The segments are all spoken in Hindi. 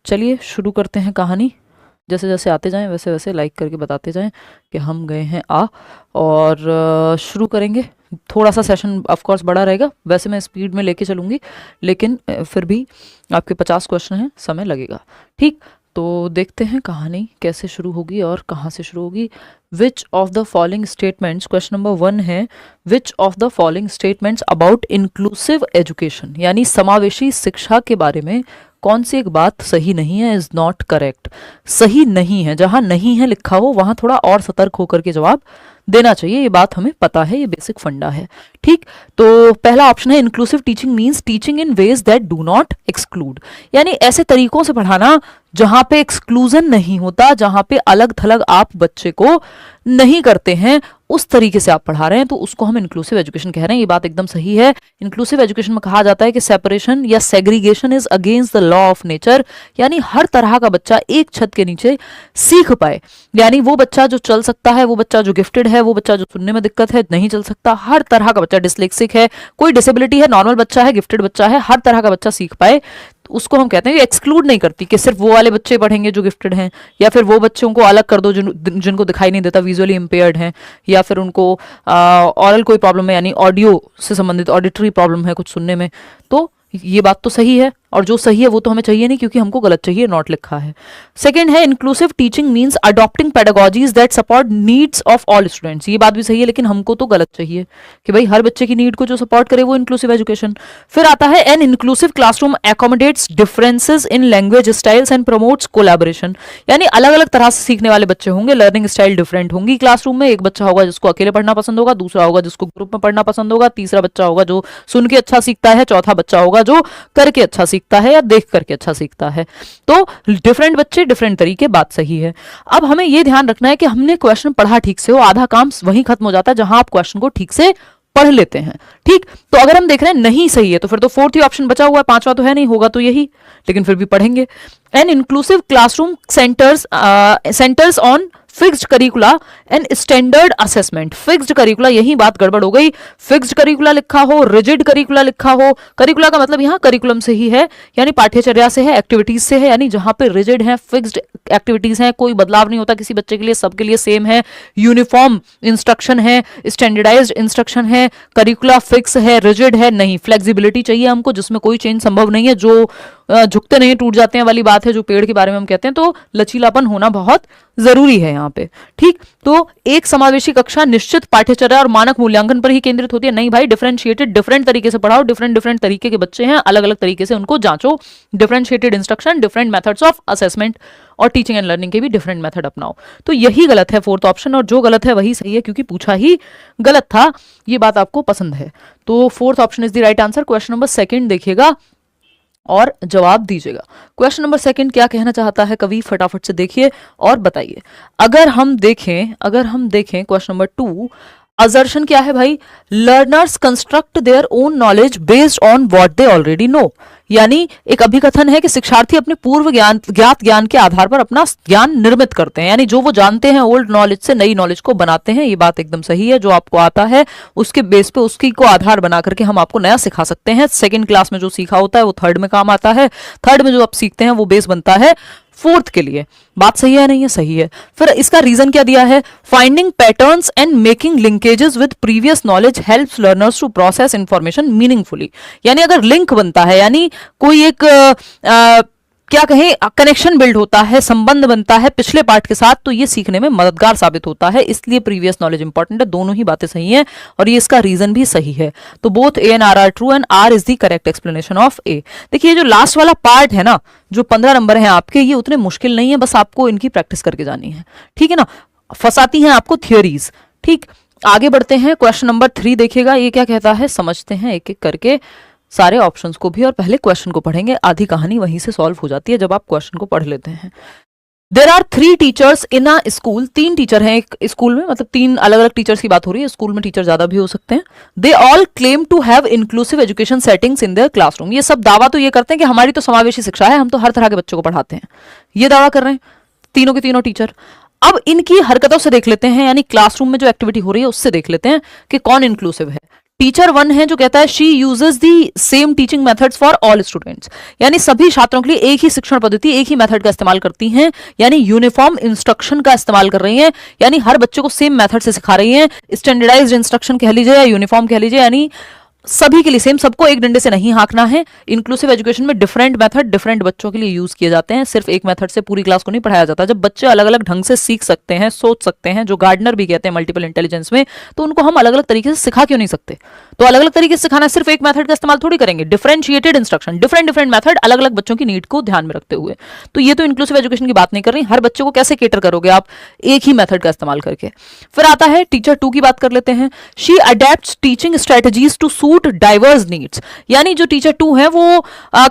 चलिए शुरू करते हैं कहानी। जैसे जैसे आते जाएं वैसे वैसे लाइक करके बताते जाएं कि हम गए हैं और शुरू करेंगे। थोड़ा सा सेशन ऑफ कोर्स बड़ा रहेगा, वैसे मैं स्पीड में लेके चलूँगी, लेकिन फिर भी आपके 50 क्वेश्चन हैं, समय लगेगा। ठीक, तो देखते हैं कहानी कैसे शुरू होगी और कहाँ से शुरू होगी। विच of the following statements, question number 1 है, विच of the following statements about inclusive education यानी समावेशी शिक्षा के बारे में कौन सी एक बात सही नहीं है, इज नॉट करेक्ट। सही नहीं है, जहां नहीं है लिखा हो वहां थोड़ा और सतर्क होकर के जवाब देना चाहिए। ये बात हमें पता है, ये बेसिक फंडा है। ठीक, तो पहला ऑप्शन है inclusive teaching means teaching in ways that do not exclude, यानी ऐसे तरीकों से पढ़ाना जहां पे एक्सक्लूजन नहीं होता, जहां पे अलग थलग आप बच्चे को नहीं करते हैं, उस तरीके से आप पढ़ा रहे हैं, तो उसको हम इंक्लूसिव एजुकेशन कह रहे हैं। ये बात एकदम सही है। इंक्लूसिव एजुकेशन में कहा जाता है कि सेपरेशन या segregation is against the law of nature, यानी हर तरह का बच्चा एक छत के नीचे सीख पाए, यानी वो बच्चा जो चल सकता है, वो बच्चा जो गिफ्टेड है, वो बच्चा जो सुनने में दिक्कत है नहीं चल सकता, हर तरह का बच्चा, डिसलेक्सिक है, कोई डिसेबिलिटी है, नॉर्मल बच्चा है, गिफ्टेड बच्चा है, हर तरह का बच्चा सीख पाए, उसको हम कहते हैं। एक्सक्लूड नहीं करती कि सिर्फ वो वाले बच्चे पढ़ेंगे जो गिफ्टेड हैं, या फिर वो बच्चों को अलग कर दो जिनको दिखाई नहीं देता, विजुअली इम्पेयर्ड हैं, या फिर उनको ऑरल कोई प्रॉब्लम है, यानी ऑडियो से संबंधित ऑडिटरी प्रॉब्लम है कुछ सुनने में। तो ये बात तो सही है, और जो सही है वो तो हमें चाहिए नहीं, क्योंकि हमको गलत चाहिए, नॉट लिखा है। सेकंड है inclusive teaching means adopting pedagogies that support needs of all students. ये बात भी सही है, लेकिन हमको तो गलत चाहिए कि भाई हर बच्चे की नीड को जो सपोर्ट करे वो इंक्लूसिव एजुकेशन। फिर आता है an inclusive classroom accommodates differences in language styles and promotes collaboration, यानी अलग अलग तरह से सीखने वाले बच्चे होंगे, लर्निंग स्टाइल डिफरेंट होंगी क्लासरूम में। एक बच्चा होगा जिसको अकेले पढ़ना पसंद होगा, दूसरा होगा जिसको ग्रुप में पढ़ना पसंद होगा, तीसरा बच्चा होगा जो सुन के अच्छा सीखता है, चौथा बच्चा होगा जो करके अच्छा सीखता है या देख करके अच्छा सीखता है। तो डिफरेंट बच्चे डिफरेंट तरीके, बात सही है। अब हमें यह ध्यान रखना है कि हमने क्वेश्चन पढ़ा ठीक से हो, आधा काम वहीं खत्म हो जाता है जहां आप क्वेश्चन को ठीक से पढ़ लेते हैं। ठीक, तो अगर हम देख रहे हैं नहीं सही है तो फिर तो फोर्थ ही ऑप्शन बचा हुआ है, पांचवा तो है नहीं, होगा तो यही, लेकिन फिर भी पढ़ेंगे। N inclusive classroom centres on fixed करिकुला and standard assessment. Fixed करिकुला, यही बात गड़बड़ हो गई। फिक्स्ड करिकुला लिखा हो, रिजिड करिकुला लिखा हो। करिकुला का मतलब यहाँ करिकुलम से ही है, यानी पाठ्यचर्या से है, एक्टिविटीज से है, यानी जहां पे रिजिड है, फिक्स्ड एक्टिविटीज हैं, कोई बदलाव नहीं होता किसी बच्चे के लिए, सबके लिए सेम है, यूनिफॉर्म इंस्ट्रक्शन है, स्टैंडर्डाइज्ड इंस्ट्रक्शन है, करिकुला फिक्स है, रिजिड है नहीं। फ्लेक्सिबिलिटी चाहिए हमको, जिसमें कोई चेंज संभव नहीं है, जो झुकते नहीं टूट जाते हैं वाली बात है, जो पेड़ के बारे में हम कहते हैं। तो लचीलापन होना बहुत जरूरी है यहाँ पे। ठीक, तो एक समावेशी कक्षा निश्चित पाठ्यचर्या और मानक मूल्यांकन पर ही केंद्रित होती है, नहीं भाई, डिफरेंशिएटेड, डिफरेंट तरीके से पढ़ाओ, डिफरेंट तरीके के बच्चे हैं, अलग अलग तरीके से उनको जांचो, differentiated instruction, different methods of assessment और टीचिंग एंड लर्निंग के भी डिफरेंट मेथड अपनाओ। तो यही गलत है फोर्थ ऑप्शन, और जो गलत है वही सही है, क्योंकि पूछा ही गलत था। ये बात आपको पसंद है, तो fourth option is the right answer. Question number 2 देखिएगा और जवाब दीजिएगा। क्वेश्चन नंबर 2 क्या कहना चाहता है कवि, फटाफट से देखिए और बताइए। अगर हम देखें क्वेश्चन नंबर 2, असर्शन क्या है भाई, learners construct their own knowledge based on what they already know, यानी एक अभिकथन है कि शिक्षार्थी अपने पूर्व ज्ञात ज्ञान के आधार पर अपना ज्ञान निर्मित करते हैं, यानी जो वो जानते हैं ओल्ड नॉलेज से नई नॉलेज को बनाते हैं। ये बात एकदम सही है, जो आपको आता है उसके बेस पे उसकी को आधार बना करके हम आपको नया सिखा सकते हैं। सेकेंड क्लास में जो सीखा होता है वो थर्ड में काम आता है, थर्ड में जो आप सीखते हैं वो बेस बनता है फोर्थ के लिए। बात सही है नहीं है, सही है। फिर इसका रीजन क्या दिया है, finding patterns and making linkages with previous knowledge helps learners to process information meaningfully, यानी अगर लिंक बनता है, यानी कोई एक क्या कहें कनेक्शन बिल्ड होता है, संबंध बनता है पिछले पार्ट के साथ, तो ये सीखने में मददगार साबित होता है, इसलिए प्रीवियस नॉलेज इंपॉर्टेंट है। दोनों ही बातें सही हैं और ये इसका रीजन भी सही है। तो both A and R R true and R is the correct explanation of A. देखिए जो लास्ट वाला पार्ट है ना, जो 15 नंबर है आपके, ये उतने मुश्किल नहीं है, बस आपको इनकी प्रैक्टिस करके जानी है। ठीक है ना, फंसाती हैं आपको थियोरीज। ठीक, आगे बढ़ते हैं। क्वेश्चन नंबर 3 देखिएगा, ये क्या कहता है, समझते हैं एक एक करके सारे ऑप्शंस को भी, और पहले क्वेश्चन को पढ़ेंगे। आधी कहानी वहीं से सॉल्व हो जाती है जब आप क्वेश्चन को पढ़ लेते हैं। There are 3 teachers in a school, 3 teacher हैं एक स्कूल में, मतलब 3 अलग अलग टीचर्स की बात हो रही है, स्कूल में टीचर ज्यादा भी हो सकते हैं। They all claim to have inclusive education settings in their classroom, ये सब दावा तो ये करते हैं कि हमारी तो समावेशी शिक्षा है, हम तो हर तरह के बच्चों को पढ़ाते हैं, ये दावा कर रहे हैं तीनों के तीनों टीचर। अब इनकी हरकतों से देख लेते हैं, यानी क्लासरूम में जो एक्टिविटी हो रही है उससे देख लेते हैं कि कौन इंक्लूसिव है। टीचर 1 है जो कहता है she uses the same teaching methods for all students, यानी सभी छात्रों के लिए एक ही शिक्षण पद्धति, एक ही मेथड का इस्तेमाल करती हैं, यानी यूनिफॉर्म इंस्ट्रक्शन का इस्तेमाल कर रही हैं, यानी हर बच्चे को सेम मेथड से सिखा रही हैं, स्टैंडर्डाइज्ड इंस्ट्रक्शन कह लीजिए या यूनिफॉर्म कह लीजिए, यानी सभी के लिए सेम, सबको एक डंडे से नहीं हाँकना है। इंक्लूसिव एजुकेशन में डिफरेंट मेथड डिफरेंट बच्चों के लिए यूज किए जाते हैं, सिर्फ एक मेथड से पूरी क्लास को नहीं पढ़ाया जाता। जब बच्चे अलग अलग ढंग से सीख सकते हैं, सोच सकते हैं, जो गार्डनर भी कहते हैं मल्टीपल इंटेलिजेंस में, तो उनको हम अलग अलग तरीके से सिखा क्यों नहीं सकते? तो अलग अलग तरीके से सिखाना, सिर्फ एक मेथड का इस्तेमाल थोड़ी करेंगे, डिफरेंशिएटेड इंस्ट्रक्शन, डिफरेंट मेथड अलग अलग बच्चों की नीड को ध्यान में रखते हुए। तो ये तो इंक्लूसिव एजुकेशन की बात नहीं कर रही। हर बच्चे को कैसे केटर करोगे आप? एक ही मेथड का इस्तेमाल करके। फिर आता है टीचर 2 की बात कर लेते हैं। She adapts teaching strategies to suit diverse needs, यानी जो टीचर 2 है वो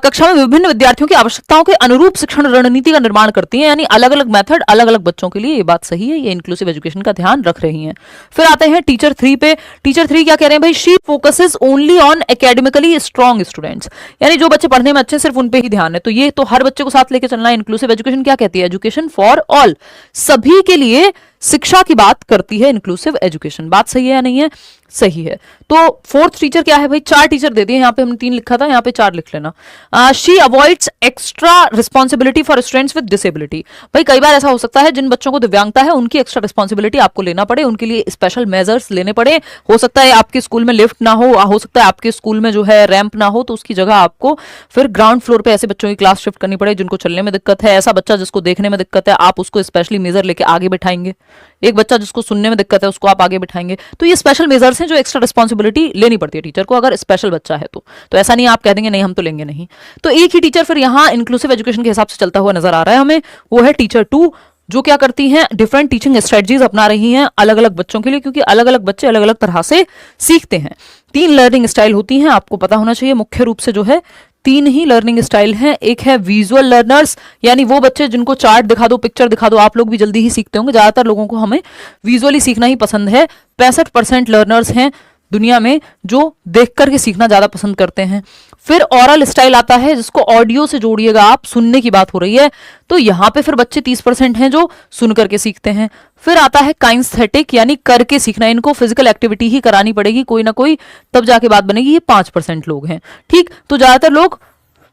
कक्षा में विभिन्न विद्यार्थियों की आवश्यकताओं के अनुरूप शिक्षण रणनीति का निर्माण करती है, यानी अलग अलग मेथड अलग अलग बच्चों के लिए। ये बात सही है, ये इंक्लूसिव एजुकेशन का ध्यान रख रही हैं। फिर आते हैं टीचर 3 पे। टीचर 3 क्या कह रहे हैं भाई? She focuses only on academically strong students, यानी जो बच्चे पढ़ने में अच्छे सिर्फ उन पे ही ध्यान है। तो ये तो हर बच्चे को साथ लेके चलना है। इंक्लूसिव एजुकेशन क्या कहती है? एजुकेशन फॉर ऑल, सभी के लिए शिक्षा की बात करती है इंक्लूसिव एजुकेशन। बात सही है या नहीं है? सही है। तो 4th टीचर क्या है भाई? 4 टीचर दे दिए, यहाँ पे हमने 3 लिखा था, यहाँ पे 4 लिख लेना। She avoids extra responsibility for students with disability. भाई कई बार ऐसा हो सकता है जिन बच्चों को दिव्यांगता है उनकी एक्स्ट्रा रिस्पॉन्सिबिलिटी आपको लेना पड़े, उनके लिए स्पेशल मेजर्स लेने पड़े। हो सकता है आपके स्कूल में लिफ्ट ना हो सकता है आपके स्कूल में जो है रैंप ना हो, तो उसकी जगह आपको फिर ग्राउंड फ्लोर पे ऐसे बच्चों की क्लास शिफ्ट करनी पड़े जिनको चलने में दिक्कत है। ऐसा बच्चा जिसको देखने में दिक्कत है, आप उसको स्पेशली मेजर लेके आगे बैठाएंगे। एक बच्चा जिसको सुनने में दिक्कत है उसको आप आगे बिठाएंगे। तो ये स्पेशल मेजर्स हैं जो एक्स्ट्रा रिस्पॉन्सिबिलिटी लेनी पड़ती है टीचर को, अगर स्पेशल बच्चा है तो ऐसा नहीं आप कह देंगे नहीं हम तो लेंगे नहीं। तो एक ही टीचर फिर यहाँ इंक्लूसिव एजुकेशन के हिसाब से चलता हुआ नजर आ रहा है हमें, वो है टीचर 2, जो क्या करती हैं? डिफरेंट टीचिंग स्ट्रेटजीज अपना रही हैं अलग अलग बच्चों के लिए, क्योंकि अलग अलग बच्चे अलग अलग तरह से सीखते हैं। 3 लर्निंग स्टाइल होती हैं, आपको पता होना चाहिए। मुख्य रूप से जो है 3 ही लर्निंग स्टाइल हैं। एक है विजुअल लर्नर्स, यानी वो बच्चे जिनको चार्ट दिखा दो, पिक्चर दिखा दो, आप लोग भी जल्दी ही सीखते होंगे। ज्यादातर लोगों को हमें विजुअली सीखना ही पसंद है। 65% लर्नर्स हैं दुनिया में जो देख करके सीखना ज्यादा पसंद करते हैं। फिर ओरल स्टाइल आता है, जिसको ऑडियो से जोड़िएगा आप, सुनने की बात हो रही है, तो यहां पे फिर बच्चे 30% हैं जो सुन करके सीखते हैं। फिर आता है काइंस्थेटिक, यानी करके सीखना, इनको फिजिकल एक्टिविटी ही करानी पड़ेगी कोई ना कोई, तब जाके बात बनेगी। ये 5% लोग हैं। ठीक, तो ज्यादातर लोग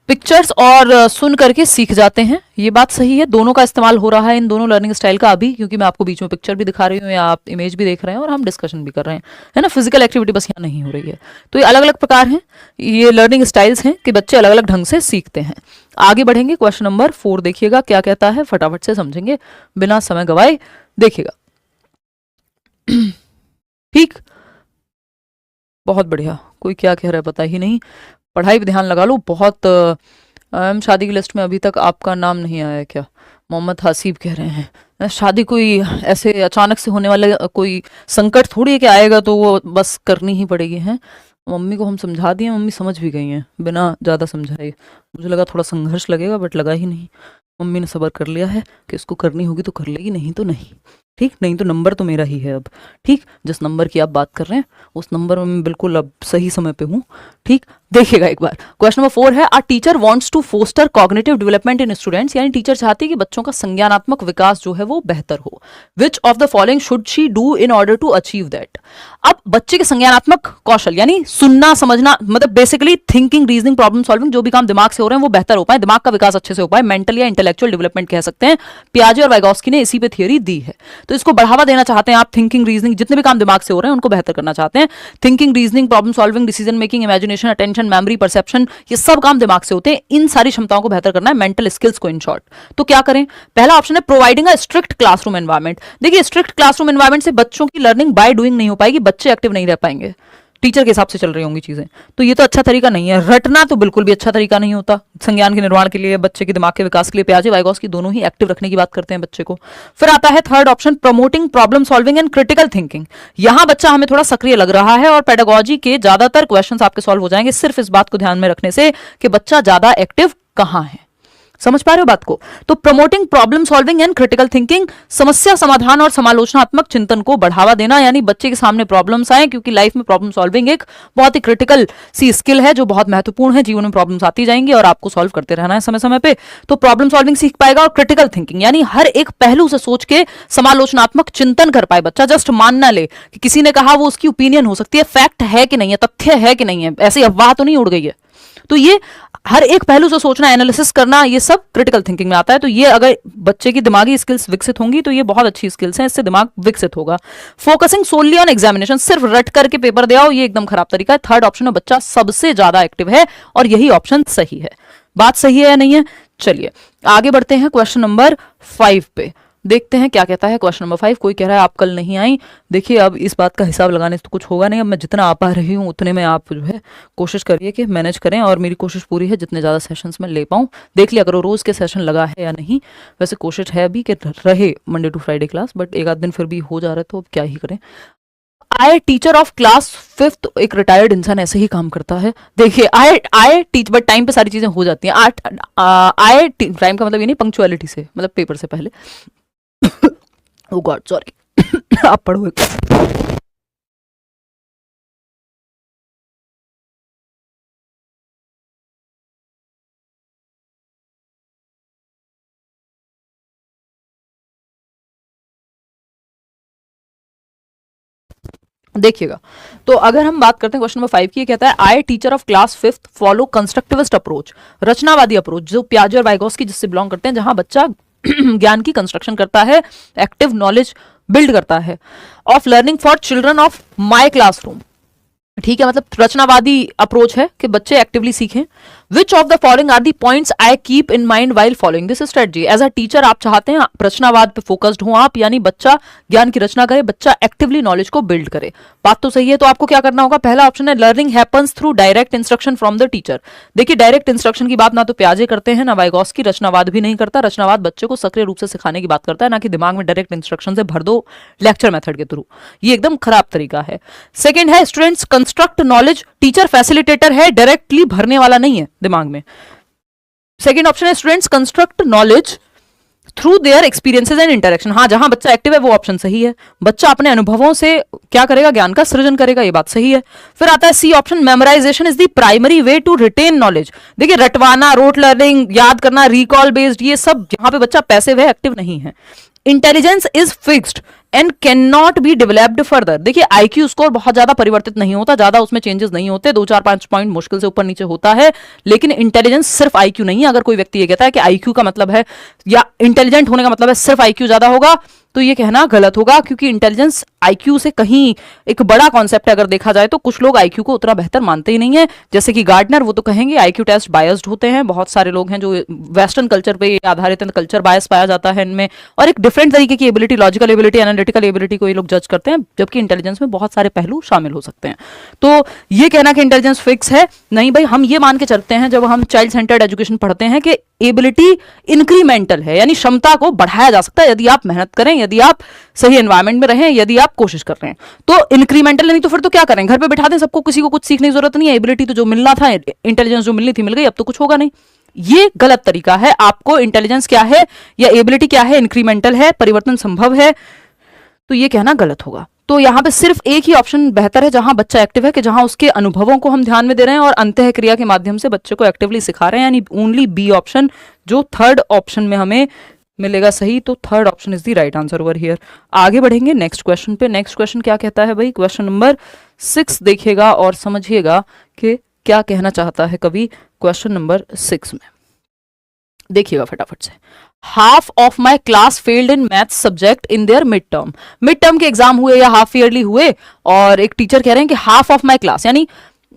पिक्चर्स और सुन करके सीख जाते हैं। ये बात सही है, दोनों का इस्तेमाल हो रहा है इन दोनों लर्निंग स्टाइल का अभी, क्योंकि मैं आपको बीच में पिक्चर भी दिखा रही हूँ या आप इमेज भी देख रहे हैं और हम डिस्कशन भी कर रहे हैं, है ना। फिजिकल एक्टिविटी बस यहाँ नहीं हो रही है। तो ये अलग अलग प्रकार हैं, ये लर्निंग स्टाइल्स हैं कि बच्चे अलग अलग ढंग से सीखते हैं। आगे बढ़ेंगे, क्वेश्चन नंबर 4 देखिएगा क्या कहता है, फटाफट से समझेंगे बिना समय गवाए, देखिएगा। ठीक, बहुत बढ़िया। कोई क्या कह रहा है पता ही नहीं, पढ़ाई पे ध्यान लगा लो। बहुत शादी की लिस्ट में अभी तक आपका नाम नहीं आया है क्या? मोहम्मद हसीब कह रहे हैं शादी कोई ऐसे अचानक से होने वाला कोई संकट थोड़ी है कि आएगा तो वो बस करनी ही पड़ेगी। है मम्मी को हम समझा दिए, मम्मी समझ भी गई हैं बिना ज़्यादा समझाए। मुझे लगा थोड़ा संघर्ष लगेगा, बट लगा ही नहीं। मम्मी ने सब्र कर लिया है कि इसको करनी होगी तो कर लेगी, नहीं तो नहीं। ठीक, नहीं तो नंबर तो मेरा ही है अब। ठीक, जिस नंबर की आप बात कर रहे हैं उस नंबर में मैं बिल्कुल अब सही समय पे हूँ। ठीक, देखिएगा एक बार, क्वेश्चन नंबर 4 है, a teacher wants to foster cognitive development in students, यानी टीचर चाहती है कि बच्चों का संज्ञानात्मक विकास जो है वो बेहतर हो। Which of the following should she do in order to achieve that? अब बच्चे के संज्ञानात्मक कौशल यानी सुनना समझना, मतलब basically thinking, reasoning, problem solving, जो भी काम दिमाग से हो रहे हैं वो बेहतर हो पाए, दिमाग का विकास अच्छे से हो पाए, मेंटल या इंटेलेक्चुअल डेवलपमेंट कह सकते हैं। पियाजे और वाइगोस्की ने इसी पे थियरी दी है। तो इसको बढ़ावा देना चाहते हैं आप। थिंकिंग, रीजनिंग, जितने भी काम दिमाग से हो रहे हैं उनको बेहतर करना चाहते हैं। Thinking, reasoning, problem solving, decision making, imagination, attention, memory, perception, ये सब काम दिमाग से होते हैं। इन सारी क्षमताओं को बेहतर करना है, मेंटल स्किल्स को इन शॉर्ट। तो क्या करें? पहला ऑप्शन है providing a strict classroom environment. देखिए, स्ट्रिक्ट क्लासरूम एनवायरनमेंट से बच्चों की लर्निंग बाय डूइंग नहीं हो पाएगी, बच्चे एक्टिव नहीं रह पाएंगे, टीचर के हिसाब से चल रही होंगी चीजें। तो ये तो अच्छा तरीका नहीं है। रटना तो बिल्कुल भी अच्छा तरीका नहीं होता संज्ञान के निर्माण के लिए, बच्चे के दिमाग के विकास के लिए। पियाजे, वाइगोस्की दोनों ही एक्टिव रखने की बात करते हैं बच्चे को। फिर आता है third option, promoting problem solving and critical thinking. यहां बच्चा हमें थोड़ा सक्रिय लग रहा है और पेडागोजी के ज्यादातर क्वेश्चंस आपके सॉल्व हो जाएंगे सिर्फ इस बात को ध्यान में रखने से कि बच्चा ज्यादा एक्टिव कहां है। समझ पा रहे हो बात को? तो promoting problem solving and critical thinking, समस्या समाधान और समालोचनात्मक चिंतन को बढ़ावा देना, यानी बच्चे के सामने प्रॉब्लम्स आए, क्योंकि लाइफ में प्रॉब्लम सॉल्विंग एक बहुत ही क्रिटिकल सी स्किल है जो बहुत महत्वपूर्ण है। जीवन में प्रॉब्लम्स आती जाएंगी और आपको सॉल्व करते रहना है समय समय पे। तो प्रॉब्लम सॉल्विंग सीख पाएगा और क्रिटिकल थिंकिंग यानी हर एक पहलू से सोच के समालोचनात्मक चिंतन कर पाए बच्चा। जस्ट मान ना ले कि किसी ने कहा वो उसकी ओपिनियन हो सकती है, फैक्ट है कि नहीं है, तथ्य है कि नहीं है, ऐसी अफवाह तो नहीं उड़ गई है। तो ये हर एक पहलू से सोचना, एनालिसिस करना, ये सब क्रिटिकल थिंकिंग में आता है। तो ये अगर बच्चे की दिमागी स्किल्स विकसित होंगी तो ये बहुत अच्छी स्किल्स हैं, इससे दिमाग विकसित होगा। फोकसिंग सोनली ऑन एग्जामिनेशन, सिर्फ रट करके पेपर दे आओ, ये एकदम खराब तरीका है। थर्ड ऑप्शन में बच्चा सबसे ज्यादा एक्टिव है और यही ऑप्शन सही है। बात सही है या नहीं है? चलिए आगे बढ़ते हैं क्वेश्चन नंबर 5 पे, देखते हैं क्या कहता है क्वेश्चन नंबर 5। कोई कह रहा है आप कल नहीं आई। देखिए अब इस बात का हिसाब लगाने से तो कुछ होगा नहीं। अब मैं जितना आ पा रही हूँ उतने में आप जो है कोशिश करिए कि मैनेज करें, और मेरी कोशिश पूरी है जितने ज़्यादा सेशंस में ले पाऊँ। देख लिया करो रोज़ के सेशन लगा है या नहीं। वैसे कोशिश है भी कि रहे Monday to Friday class, but एक आध दिन फिर भी हो जा रहा है तो अब क्या ही करें। आई टीचर ऑफ क्लास 5th, एक रिटायर्ड इंसान ऐसे ही काम करता है। देखिए आई टीच, बट टाइम पे सारी चीजें हो जाती हैं। आई टाइम का मतलब ये नहीं पंक्चुअलिटी से, मतलब पेपर से पहले। ओ गॉड सॉरी। आप पढ़ो। देखिएगा, तो अगर हम बात करते हैं क्वेश्चन नंबर 5 की, कहता है I teacher of class 5th follow constructivist approach, रचनावादी अप्रोच, जो पियाजे और वाइगोस्की जिससे बिलोंग करते हैं, जहां बच्चा ज्ञान की कंस्ट्रक्शन करता है, एक्टिव नॉलेज बिल्ड करता है, of learning for children of my classroom. ठीक है, मतलब रचनावादी अप्रोच है कि बच्चे एक्टिवली सीखें। Which of the following are the points I keep in mind while following this strategy. As a teacher आप चाहते हैं रचनावाद पे फोकस्ड हो आप, यानी बच्चा ज्ञान की रचना करे, बच्चा एक्टिवली नॉलेज को बिल्ड करे। बात तो सही है। तो आपको क्या करना होगा? पहला ऑप्शन है learning happens through direct instruction from the teacher. देखिए डायरेक्ट इंस्ट्रक्शन की बात ना तो प्याजे करते हैं ना वाइगोस्की, रचनावाद भी नहीं करता। रचनावाद बच्चे को सक्रिय रूप से सिखाने की बात करता है, ना कि दिमाग में डायरेक्ट इंस्ट्रक्शन से भर दो लेक्चर मेथड के थ्रू। ये एकदम खराब तरीका है। सेकेंड है students construct knowledge, teacher facilitator है, डायरेक्टली भरने वाला नहीं है दिमाग में। सेकेंड ऑप्शन है students construct knowledge through their experiences and interaction. हाँ, जहां बच्चा एक्टिव है वो ऑप्शन सही है। बच्चा अपने अनुभवों से क्या करेगा? ज्ञान का सृजन करेगा, ये बात सही है। फिर आता है C option, memorization is the primary way to retain knowledge. देखिए रटवाना, रोट लर्निंग, याद करना, रिकॉल बेस्ड, ये सब जहां पे बच्चा पैसिव है, एक्टिव नहीं है। Intelligence is fixed and can not be developed further. देखिए आईक्यू स्कोर बहुत ज्यादा परिवर्तित नहीं होता, ज्यादा उसमें चेंजेस नहीं होते, 2-4-5 पॉइंट मुश्किल से ऊपर नीचे होता है। लेकिन इंटेलिजेंस सिर्फ आईक्यू नहीं है। अगर कोई व्यक्ति ये कहता है कि आईक्यू का मतलब है या इंटेलिजेंट होने का मतलब है सिर्फ आईक्यू ज्यादा होगा, तो ये कहना गलत होगा, क्योंकि इंटेलिजेंस आईक्यू से कहीं एक बड़ा कॉन्सेप्ट है। अगर देखा जाए तो कुछ लोग आईक्यू को उतना बेहतर मानते ही नहीं है, जैसे कि गार्डनर, वो तो कहेंगे आईक्यू टेस्ट बायस्ड होते हैं। बहुत सारे लोग हैं जो वेस्टर्न कल्चर पे आधारित है, कल्चर बायस पाया जाता है इनमें, और एक डिफरेंट तरीके की ability, logical ability, analytical ability को ये लोग जज करते हैं, जबकि इंटेलिजेंस में बहुत सारे पहलू शामिल हो सकते हैं। तो ये कहना कि इंटेलिजेंस फिक्स है, नहीं भाई। हम ये मान के चलते हैं जब हम चाइल्ड सेंटर्ड एजुकेशन पढ़ते हैं कि एबिलिटी इंक्रीमेंटल है, यानी क्षमता को बढ़ाया जा सकता है यदि आप मेहनत करें, यदि आप सही एनवायरमेंट में रहें, यदि आप कोशिश कर रहे हैं। तो इंक्रीमेंटल नहीं तो फिर तो क्या करें? घर पे बिठा दें सबको, किसी को कुछ सीखने की जरूरत नहीं है। एबिलिटी तो जो मिलना था, इंटेलिजेंस जो मिलनी थी मिल गई, अब तो कुछ होगा नहीं। ये गलत तरीका है। आपको इंटेलिजेंस क्या है या एबिलिटी क्या है, इंक्रीमेंटल है, परिवर्तन संभव है, तो ये कहना गलत होगा। तो यहाँ पे सिर्फ एक ही ऑप्शन बेहतर है जहां बच्चा एक्टिव है, कि जहां उसके अनुभवों को हम ध्यान में दे रहे हैं और अंतः क्रिया के माध्यम से बच्चे को एक्टिवली सिखा रहे हैं, यानी ओनली बी ऑप्शन, जो थर्ड ऑप्शन में हमें मिलेगा सही। तो third option is the right answer over here. आगे बढ़ेंगे नेक्स्ट क्वेश्चन पे। नेक्स्ट क्वेश्चन क्या कहता है भाई? क्वेश्चन नंबर 6 देखिएगा और समझिएगा कि क्या कहना चाहता है कवि क्वेश्चन नंबर 6 में। देखिएगा फटाफट से। Half of my class failed in math subject in their mid term. Mid term के एग्जाम हुए या हाफ ईयरली हुए, और एक टीचर कह रहे हैं कि हाफ ऑफ माई क्लास, यानी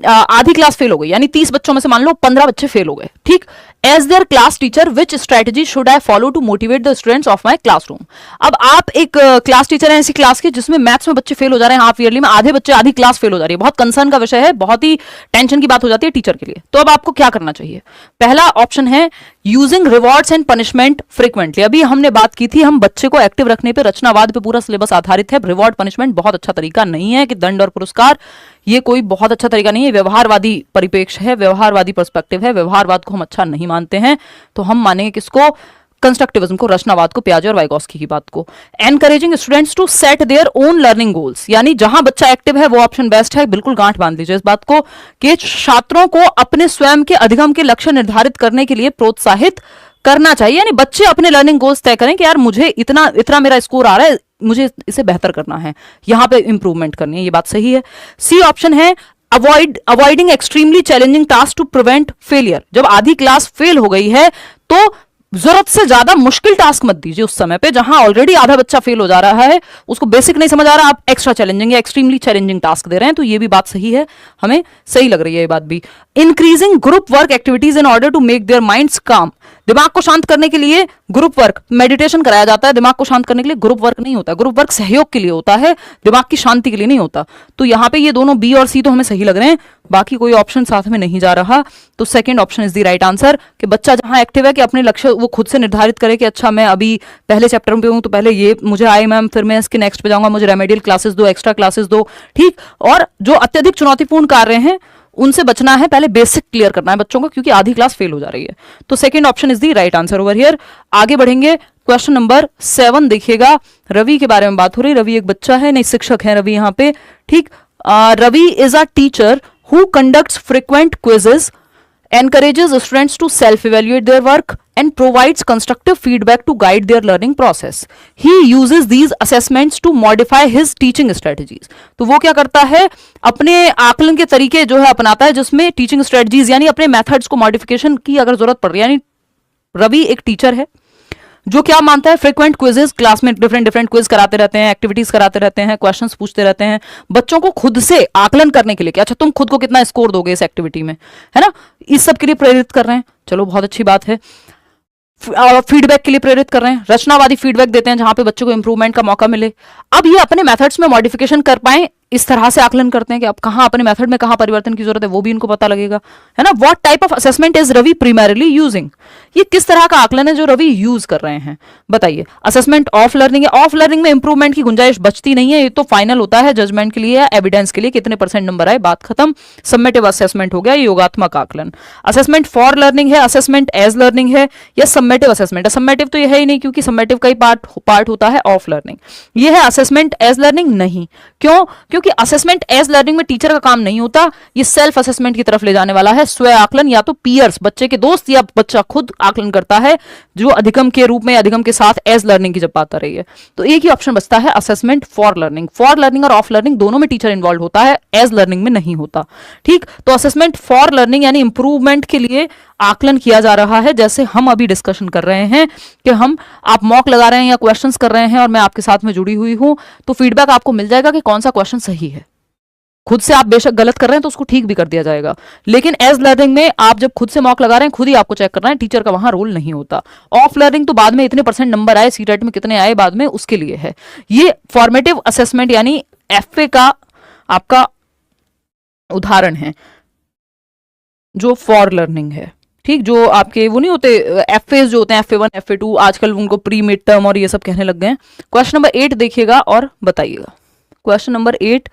आधी क्लास फेल हो गई, यानी 30 बच्चों में से मान लो 15 बच्चे फेल हो गए। ठीक, as their class teacher which strategy should I follow to motivate the students of my classroom. अब आप एक क्लास टीचर हैं ऐसी क्लास के जिसमें मैथ्स में बच्चे फेल हो जा रहे हैं, हाफ ईयरली में आधे बच्चे, आधी क्लास फेल हो जा रही है। बहुत कंसर्न का विषय है, बहुत ही टेंशन की बात हो जाती है टीचर के लिए। तो अब आपको क्या करना चाहिए? पहला ऑप्शन है using rewards and punishment frequently. अभी हमने बात की थी, हम बच्चे को एक्टिव रखने पे रचनावाद पे पूरा सिलेबस आधारित है। रिवॉर्ड पनिशमेंट बहुत अच्छा तरीका नहीं है कि दंड और पुरस्कार, ये कोई बहुत अच्छा तरीका नहीं है, व्यवहारवादी परिप्रेक्ष्य है, व्यवहारवादी पर्सपेक्टिव है, व्यवहारवाद को हम अच्छा नहीं मानते हैं। तो हम मानेंगे किसको? कंस्ट्रक्टिविज्म को, रचनावाद को, पियाजे और वाइगोस्की की बात को। Encouraging students to set their own learning goals, यानी जहां बच्चा एक्टिव है वो ऑप्शन बेस्ट है, बिल्कुल गांठ बांध लीजिए इस बात को, कि छात्रों को अपने स्वयं के अधिगम के लक्ष्य निर्धारित करने के लिए प्रोत्साहित करना चाहिए। यानी बच्चे अपने लर्निंग गोल्स तय करें कि यार मुझे इतना इतना मेरा स्कोर आ रहा है, मुझे इसे बेहतर करना है, यहां पे इंप्रूवमेंट करनी है, ये बात सही है। सी ऑप्शन है avoiding extremely challenging task to prevent failure. जब आधी क्लास फेल हो गई है तो जरूरत से ज्यादा मुश्किल टास्क मत दीजिए उस समय पे, जहां ऑलरेडी आधा बच्चा फेल हो जा रहा है, उसको बेसिक नहीं समझ आ रहा, आप एक्स्ट्रा चैलेंजिंग या एक्सट्रीमली चैलेंजिंग टास्क दे रहे हैं, तो ये भी बात सही है, हमें सही लग रही है ये बात भी। Increasing group work activities in order to make their minds काम, दिमाग को शांत करने के लिए ग्रुप वर्क, मेडिटेशन कराया जाता है, दिमाग को शांत करने के लिए ग्रुप वर्क नहीं होता, ग्रुप वर्क सहयोग के लिए होता है, दिमाग की शांति के लिए नहीं होता। तो यहां पे ये दोनों बी और सी तो हमें सही लग रहे हैं, बाकी कोई ऑप्शन साथ में नहीं जा रहा। तो second option is the right answer, कि बच्चा जहां एक्टिव है कि अपने लक्ष्य वो खुद से निर्धारित करे कि अच्छा मैं अभी पहले चैप्टर में हूं तो पहले ये मुझे आए मैम, फिर मैं इसके नेक्स्ट पे जाऊंगा, मुझे रेमेडियल क्लासेस दो, एक्स्ट्रा क्लासेस दो, ठीक। और जो अत्यधिक चुनौतीपूर्ण कार्य हैं उनसे बचना है, पहले बेसिक क्लियर करना है बच्चों को, क्योंकि आधी क्लास फेल हो जा रही है। तो second option is the right answer over here. आगे बढ़ेंगे, क्वेश्चन नंबर 7 देखिएगा। रवि के बारे में बात हो रही, रवि एक बच्चा है, नहीं शिक्षक है रवि यहाँ पे, ठीक। Ravi is a teacher who conducts frequent quizzes, encourages students to self-evaluate their work and provides constructive feedback to guide their learning process. He uses these assessments to modify his teaching strategies. तो वो क्या करता है, अपने आकलन के तरीके जो है अपनाता है, जिसमें टीचिंग स्ट्रेटजीज यानी अपने मेथड्स को मॉडिफिकेशन की अगर जरूरत पड़ रही है। यानी रवि एक टीचर है जो क्या मानता है, फ्रीक्वेंट क्विजेस, क्लास में डिफरेंट क्विज कराते रहते हैं, एक्टिविटीज कराते रहते हैं, क्वेश्चंस पूछते रहते हैं बच्चों को खुद से आकलन करने के लिए कि अच्छा तुम खुद को कितना स्कोर दोगे इस एक्टिविटी में, है ना, इस सब के लिए प्रेरित कर रहे हैं। चलो बहुत अच्छी बात है। फीडबैक के लिए प्रेरित कर रहे हैं, रचनावादी फीडबैक देते हैं जहां पे बच्चों को इंप्रूवमेंट का मौका मिले। अब ये अपने मेथड्स में मॉडिफिकेशन कर पाए, इस तरह से आकलन करते हैं कि अब कहां अपने मेथड में कहां परिवर्तन की जरूरत है, वो भी इनको पता लगेगा, है ना। What type of assessment is Ravi primarily using, ये किस तरह का आकलन है जो रवि यूज कर रहे हैं, बताइए। असेसमेंट ऑफ लर्निंग है, ऑफ लर्निंग में इंप्रूवमेंट की गुंजाइश बचती नहीं है, ये तो फाइनल होता है जजमेंट के लिए या एविडेंस के लिए, कितने % नंबर आए, बात खत्म। सबमेटिव असेसमेंट हो गया, योगात्मक आकलन। असेसमेंट फॉर लर्निंग है, असेसमेंट एज लर्निंग है, या सबमेटिव असेसमेंट है। सबमेटिव तो ये है ही नहीं, क्योंकि सबमेटिव का ही पार्ट होता है ऑफ लर्निंग। ये है असेसमेंट एज लर्निंग नहीं, क्यों, क्योंकि असेसमेंट एज लर्निंग में टीचर का काम नहीं होता, ये सेल्फ असेसमेंट की तरफ ले जाने वाला है, स्व आकलन, या तो पीयर्स बच्चे के दोस्त या बच्चा खुद आकलन करता है, जो अधिगम के रूप में, अधिगम के साथ एज लर्निंग की जब बात आ रही है। तो एक ही ऑप्शन बचता है assessment for learning. For learning और ऑफ लर्निंग दोनों में टीचर इन्वॉल्व होता है, एज लर्निंग में नहीं होता, ठीक। तो असेसमेंट फॉर लर्निंग यानी इंप्रूवमेंट के लिए आकलन किया जा रहा है, जैसे हम अभी डिस्कशन कर रहे हैं कि आप मॉक लगा रहे हैं या क्वेश्चंस कर रहे हैं और मैं आपके साथ में जुड़ी हुई हूं, तो फीडबैक आपको मिल जाएगा कि कौन सा क्वेश्चन सही है। खुद से आप बेशक गलत कर रहे हैं तो उसको ठीक भी कर दिया जाएगा, लेकिन एज लर्निंग में आप जब खुद से मॉक लगा रहे हैं, खुद ही आपको चेक करना है, टीचर का वहां रोल नहीं होता। ऑफ लर्निंग तो बाद में इतने % नंबर आए, सीटेट में कितने आए बाद में, उसके लिए है। ये फॉर्मेटिव असेसमेंट यानी एफए का आपका उदाहरण है, जो फॉर लर्निंग है, ठीक। जो आपके वो नहीं होते एफएस जो होते हैं, FA1 FA2, आजकल उनको प्री मिड टर्म और ये सब कहने लग गए हैं। क्वेश्चन नंबर 8 देखिएगा और बताइएगा। क्वेश्चन नंबर 8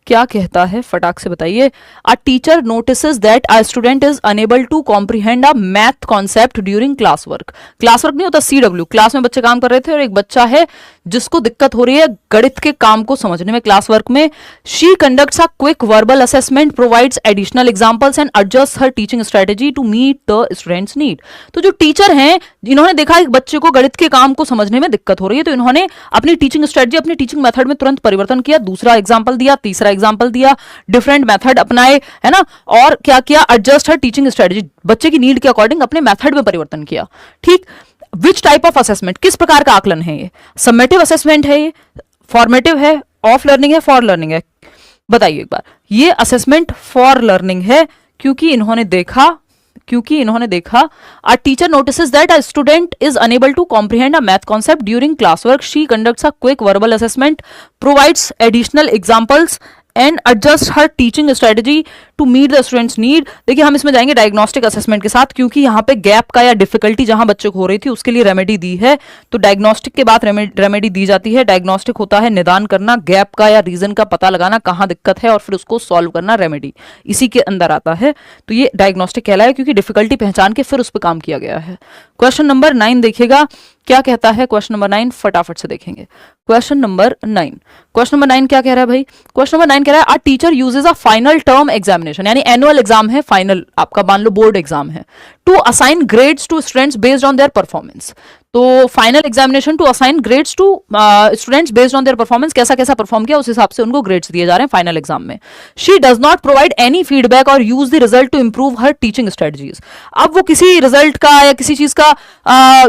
क्या कहता है, फटाक से बताइए। A teacher notices that a student is unable to comprehend a math concept during class work. Class work नहीं होता, CW, क्लास में बच्चे काम कर रहे थे और एक बच्चा है जिसको दिक्कत हो रही है गणित के काम को समझने में क्लास वर्क में। She conducts a quick verbal assessment, provides additional examples and adjust her teaching strategy to meet the students need. तो जो टीचर हैं, इन्होंने देखा एक बच्चे को गणित के काम को समझने में दिक्कत हो रही है, तो इन्होंने अपनी टीचिंग स्ट्रेटेजी, अपनी टीचिंग मेथड में तुरंत परिवर्तन किया, दूसरा एग्जाम्पल दिया, तीसरा एग्जाम्पल दिया, डिफरेंट मेथड अपनाए, है ना, और क्या किया, एडजस्ट हर टीचिंग स्ट्रेटेजी, बच्चे की नीड के अकॉर्डिंग अपने मेथड में परिवर्तन किया, ठीक। विच टाइप ऑफ असेसमेंट, किस प्रकार का आकलन है ये, सबमेटिव असेसमेंट है, ये फॉर्मेटिव है, ऑफ लर्निंग है, फॉर लर्निंग है, बताइए एक बार। ये असेसमेंट फॉर लर्निंग है, क्योंकि इन्होंने देखा a teacher notices that a student is unable to comprehend a math concept during class work, she conducts a quick verbal assessment, provides additional examples and adjust her teaching strategy to meet the students need. देखिए हम इसमें जाएंगे डायग्नोस्टिक असेसमेंट के साथ, क्योंकि यहाँ पे गैप का या डिफिकल्टी जहां बच्चे को हो रही थी उसके लिए रेमेडी दी है। तो डायग्नोस्टिक के बाद रेमेडी दी जाती है। डायग्नोस्टिक होता है निदान करना, गैप का या रीजन का पता लगाना, कहाँ दिक्कत है और फिर उसको सॉल्व करना, रेमेडी इसी के अंदर आता है। तो ये डायग्नोस्टिक कहलाया क्योंकि डिफिकल्टी पहचान के फिर उस पर काम किया गया है। क्वेश्चन नंबर 9 देखिएगा क्या कहता है। क्वेश्चन नंबर 9 फटाफट से देखेंगे। क्वेश्चन नंबर 9 क्या कह रहा है भाई? क्वेश्चन नंबर 9 कह रहा है, a teacher uses a final term examination, यानी एनुअल एग्जाम है, फाइनल आपका मान लो बोर्ड एग्जाम है, to assign grades to students based on their performance. तो final examination to assign grades to students based on their performance, कैसा कैसा परफॉर्म किया उस हिसाब से उनको ग्रेड्स दिए जा रहे हैं फाइनल एग्जाम में। She does not provide any feedback और use the result to improve her teaching strategies. अब वो किसी रिजल्ट का या किसी चीज का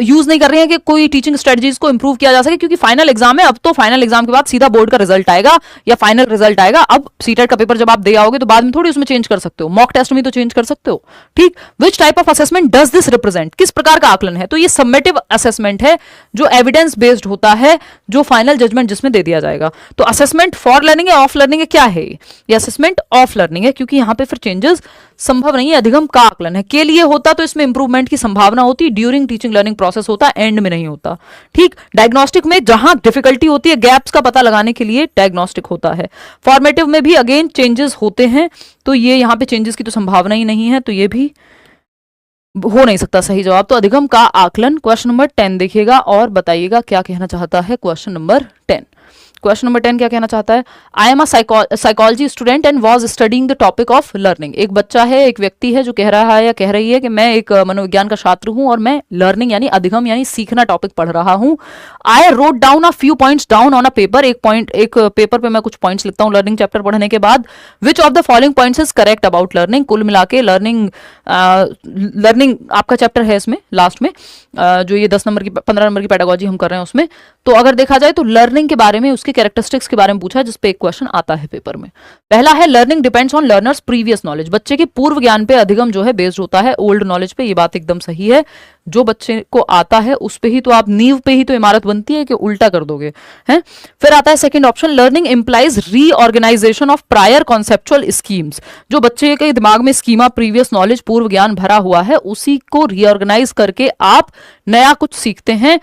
यूज नहीं कर रही है कि कोई टीचिंग स्ट्रेटजीज को इंप्रूव किया जा सके, क्योंकि फाइनल एग्जाम है। अब तो फाइनल एग्जाम के बाद सीधा बोर्ड का रिजल्ट आएगा या फाइनल रिजल्ट आएगा। अब सीटेट का पेपर जब आप दे आओगे तो बाद में थोड़ी उसमें चेंज कर सकते हो, मॉक टेस्ट में तो चेंज कर सकते हो, ठीक। Which type of assessment does this represent, किस प्रकार का आकलन है? तो ये सबमेटिव असेसमेंट है जो एविडेंस बेस्ड होता है, जो फाइनल जजमेंट जिसमें दे दिया जाएगा। तो असेसमेंट फॉर लर्निंग है, ऑफ लर्निंग है, क्या है ये असेसमेंट ऑफ लर्निंग है, क्योंकि यहां पे फिर चेंजेस संभव नहीं है, अधिगम का आकलन है। के लिए होता तो इसमें इंप्रूवमेंट की संभावना होती, ड्यूरिंग टीचिंग लर्निंग प्रोसेस होता, एंड में नहीं होता, ठीक। डायग्नोस्टिक में जहां डिफिकल्टी होती है, गैप्स का पता लगाने के लिए डायग्नोस्टिक होता है। फॉर्मेटिव में भी अगेन चेंजेस होते हैं, तो ये यहां पे चेंजेस की तो संभावना ही नहीं है, तो ये भी हो नहीं सकता सही जवाब। तो अधिगम का आकलन। क्वेश्चन नंबर 10 देखिएगा और बताइएगा क्या कहना चाहता है क्वेश्चन नंबर 10। क्वेश्चन नंबर 10 क्या कहना चाहता है? I am a psychology student and was studying the topic of learning. एक बच्चा है, एक व्यक्ति है जो कह रहा है या कह रही है कि मैं एक मनोविज्ञान का छात्र हूं और मैं लर्निंग यानी अधिगम यानी सीखना टॉपिक पढ़ रहा हूं। I wrote down a few points down on a paper, एक पेपर पे मैं कुछ पॉइंट्स लिखता हूं लर्निंग चैप्टर पढ़ने के बाद। विच of the following points is correct about learning. कुल मिला के लर्निंग आपका चैप्टर है इसमें लास्ट में, जो ये 10 नंबर की 15 नंबर की पेडागोजी हम कर रहे हैं उसमें। तो अगर देखा जाए तो लर्निंग के बारे में, उसके कैरेक्टरिस्टिक्स के बारे में पूछा है, जिसपे एक क्वेश्चन आता है पेपर में। पहला है learning depends on learners previous knowledge. बच्चे के पूर्व ज्ञान पे अधिगम जो है बेस्ड होता है ओल्ड नॉलेज पे। ये बात एकदम सही है, जो बच्चे को आता है उस पे ही तो आप नींव पे ही तो इमारत बनती है कि उल्टा कर दोगे, हैं। फिर आता है second option, learning implies reorganization of prior conceptual schemes. जो बच्चे के दिमाग में स्कीमा, प्रीवियस नॉलेज, पूर्व ज्ञान भरा हुआ है, उसी को रीऑर्गेनाइज करके आप नया कुछ सीखते हैं,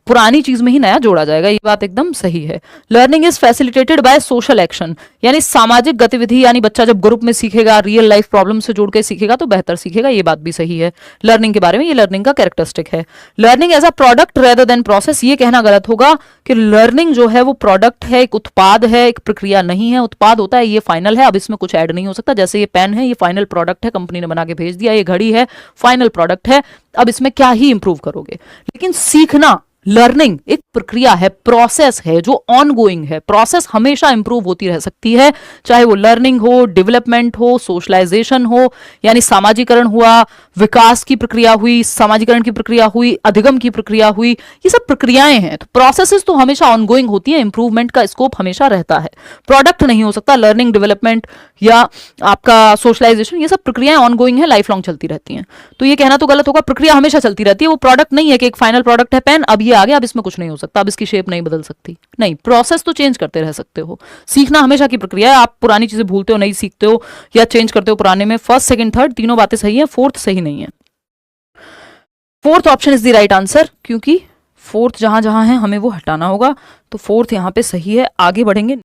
पुरानी चीज में ही नया जोड़ा जाएगा। ये बात एकदम सही है। Learning is facilitated by social action, यानी सामाजिक गतिविधि, यानी बच्चा जब ग्रुप में सीखेगा, रियल लाइफ प्रॉब्लम से जोड़ के सीखेगा तो बेहतर सीखेगा। ये बात भी सही है लर्निंग के बारे में, ये लर्निंग का कैरेक्टरिस्टिक है। Learning as a product rather than process, ये कहना गलत होगा कि लर्निंग जो है वो प्रोडक्ट है, एक उत्पाद है, एक प्रक्रिया नहीं है। उत्पाद होता है ये फाइनल है, अब इसमें कुछ ऐड नहीं हो सकता। जैसे ये पेन है, ये फाइनल प्रोडक्ट है, कंपनी ने बना के भेज दिया। ये घड़ी है, फाइनल प्रोडक्ट है, अब इसमें क्या ही इंप्रूव करोगे। लेकिन सीखना, लर्निंग एक प्रक्रिया है, प्रोसेस है जो ऑनगोइंग है। प्रोसेस हमेशा इंप्रूव होती रह सकती है, चाहे वो लर्निंग हो, डेवलपमेंट हो, सोशलाइजेशन हो, यानी सामाजिकरण हुआ, विकास की प्रक्रिया हुई, सामाजिकरण की प्रक्रिया हुई, अधिगम की प्रक्रिया हुई, ये सब प्रक्रियाएं हैं। तो प्रोसेसेस तो हमेशा ऑनगोइंग होती हैं, इंप्रूवमेंट का स्कोप हमेशा रहता है। प्रोडक्ट नहीं हो सकता लर्निंग, डेवलपमेंट या आपका सोशलाइजेशन, ये सब प्रक्रियाएं ऑनगोइंग है, लाइफ लॉन्ग चलती रहती हैं। तो ये कहना तो गलत होगा, प्रक्रिया हमेशा चलती रहती है, वो प्रोडक्ट नहीं है कि एक फाइनल प्रोडक्ट है पेन, अब ये आ गया, अब इसमें कुछ नहीं हो सकता, अब इसकी शेप नहीं बदल सकती। नहीं, प्रोसेस तो चेंज करते रह सकते हो। सीखना हमेशा की प्रक्रिया है, आप पुरानी चीजें भूलते हो, नहीं सीखते हो या चेंज करते हो पुराने में। फर्स्ट, सेकंड, थर्ड तीनों बातें सही है, फोर्थ सही नहीं है। Fourth option is the right answer, क्योंकि फोर्थ जहां जहां है हमें वो हटाना होगा, तो फोर्थ यहां पे सही है। आगे बढ़ेंगे।